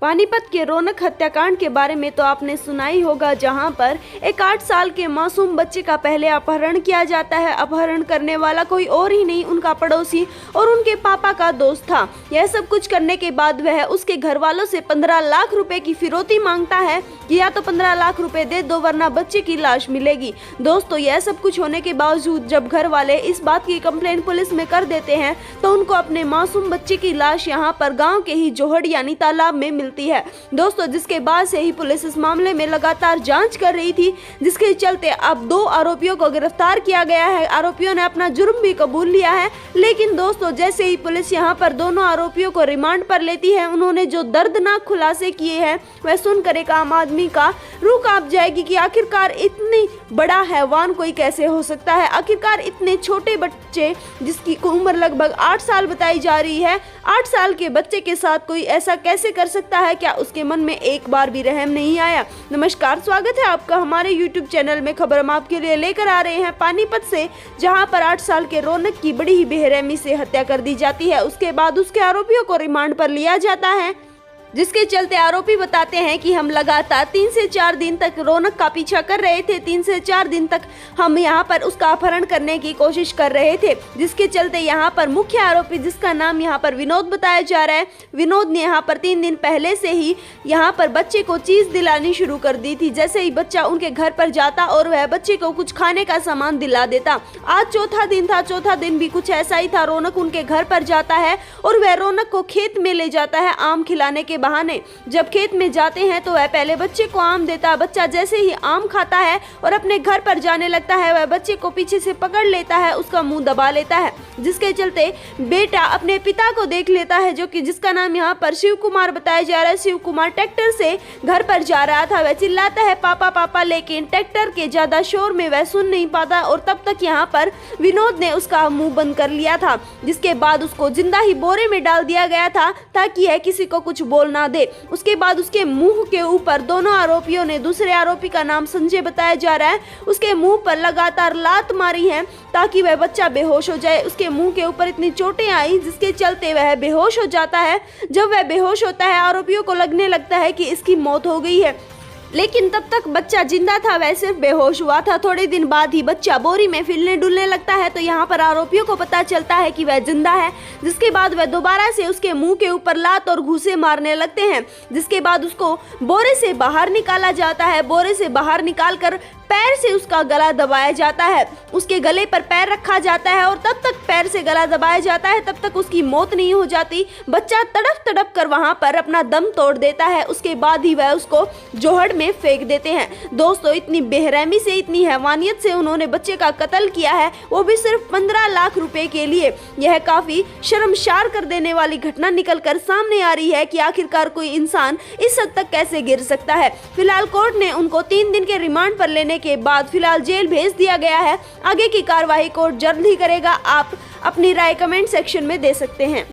पानीपत के रौनक हत्याकांड के बारे में तो आपने सुना ही होगा, जहां पर एक 8 साल के मासूम बच्चे का पहले अपहरण किया जाता है। अपहरण करने वाला कोई और ही नहीं, उनका पड़ोसी और उनके पापा का दोस्त था। यह सब कुछ करने के बाद वह उसके घर वालों से 15 लाख रुपए की फिरौती मांगता है कि या तो 15 लाख रुपए दे दो वरना बच्चे की लाश मिलेगी। दोस्तों, यह सब कुछ होने के बावजूद जब घर वाले इस बात की कंप्लेन पुलिस में कर देते हैं तो उनको अपने मासूम बच्चे की लाश यहाँ पर गाँव के ही जोहड़ यानी तालाब में मिलती है। दोस्तों, जिसके बाद से ही पुलिस इस मामले में लगातार जांच कर रही थी, जिसके चलते अब 2 आरोपियों को गिरफ्तार किया गया है। आरोपियों ने अपना जुर्म भी कबूल लिया है। लेकिन दोस्तों, जैसे ही पुलिस यहां पर दोनों आरोपियों को रिमांड पर लेती है, उन्होंने जो दर्दनाक खुलासे किए हैं वह सुनकर एक आम आदमी का रूह कांप जाएगी कि आखिरकार इतनी बड़ा हैवान कोई कैसे हो सकता है। आखिरकार इतने छोटे बच्चे जिसकी उम्र लगभग 8 साल बताई जा रही है, 8 साल के बच्चे के साथ कोई ऐसा कैसे कर सकता है? क्या उसके मन में एक बार भी रहम नहीं आया? नमस्कार, स्वागत है आपका हमारे YouTube चैनल में। खबर हम आपके लिए लेकर आ रहे हैं पानीपत से, जहां पर 8 साल के रौनक की बड़ी ही बेरहमी से हत्या कर दी जाती है। उसके बाद उसके आरोपियों को रिमांड पर लिया जाता है, जिसके चलते आरोपी बताते हैं कि हम लगातार 3 से 4 दिन तक रौनक का पीछा कर रहे थे। 3 से 4 दिन तक हम यहां पर उसका अपहरण करने की कोशिश कर रहे थे, जिसके चलते यहां पर मुख्य आरोपी, जिसका नाम यहां पर विनोद बताया जा रहा है, विनोद ने यहां पर 3 दिन पहले से ही यहां पर बच्चे को चीज दिलानी शुरू कर दी थी। जैसे ही बच्चा उनके घर पर जाता और वह बच्चे को कुछ खाने का सामान दिला देता। आज चौथा दिन था, चौथा दिन भी कुछ ऐसा ही था। रौनक उनके घर पर जाता है और वह रौनक को खेत में ले जाता है आम खिलाने के बहाने। जब खेत में जाते हैं तो वह पहले बच्चे को आम देता। बच्चा जैसे ही आम खाता है और अपने घर पर जाने लगता है, वह बच्चे को पीछे से पकड़ लेता है, उसका मुंह दबा लेता है, जिसके चलते बेटा अपने पिता को देख लेता है, जो कि जिसका नाम यहाँ पर शिव कुमार बताया जा रहा है। शिव कुमार ट्रैक्टर से घर पर जा रहा था। वह चिल्लाता है पापा पापा, लेकिन ट्रैक्टर के ज्यादा शोर में वह सुन नहीं पाता और तब तक यहाँ पर विनोद ने उसका मुंह बंद कर लिया था, जिसके बाद उसको जिंदा ही बोरे में डाल दिया गया था ताकि यह किसी को कुछ बोल ना दे। उसके बाद उसके मुंह के ऊपर दोनों आरोपियों ने, दूसरे आरोपी का नाम संजय बताया जा रहा है, उसके मुंह पर लगातार लात मारी है ताकि वह बच्चा बेहोश हो जाए। उसके मुंह के ऊपर इतनी चोटें आई जिसके चलते वह बेहोश हो जाता है। जब वह बेहोश होता है, आरोपियों को लगने लगता है कि इसकी मौत हो गई है, लेकिन तब तक बच्चा जिंदा था, वह सिर्फ बेहोश हुआ था। थोड़े दिन बाद ही बच्चा बोरी में फिरने डुलने लगता है, तो यहाँ पर आरोपियों को पता चलता है कि वह जिंदा है। जिसके बाद वह दोबारा से उसके मुंह के ऊपर लात और घूंसे मारने लगते हैं। जिसके बाद उसको बोरे से बाहर निकाला जाता है। बोरे से बाहर निकालकर पैर से उसका गला दबाया जाता है। उसके गले पर पैर रखा जाता है और तब तक पैर से गला दबाया जाता है, तब तक उसकी मौत नहीं हो जाती। बच्चा तड़प तड़प कर वहां पर अपना दम तोड़ देता है। उसके बाद ही वह उसको जोहड़ में फेंक देते हैं। दोस्तों, इतनी बेरहमी से, इतनी हैवानियत से उन्होंने बच्चे का कत्ल किया है, वो भी सिर्फ 15 लाख रुपए के लिए। यह काफी शर्मसार कर देने वाली घटना निकल कर सामने आ रही है कि आखिरकार कोई इंसान इस हद तक कैसे गिर सकता है। फिलहाल कोर्ट ने उनको 3 दिन के रिमांड पर लेने के बाद फिलहाल जेल भेज दिया गया है। आगे की कार्रवाई कोर्ट जल्द ही करेगा। आप अपनी राय कमेंट सेक्शन में दे सकते हैं।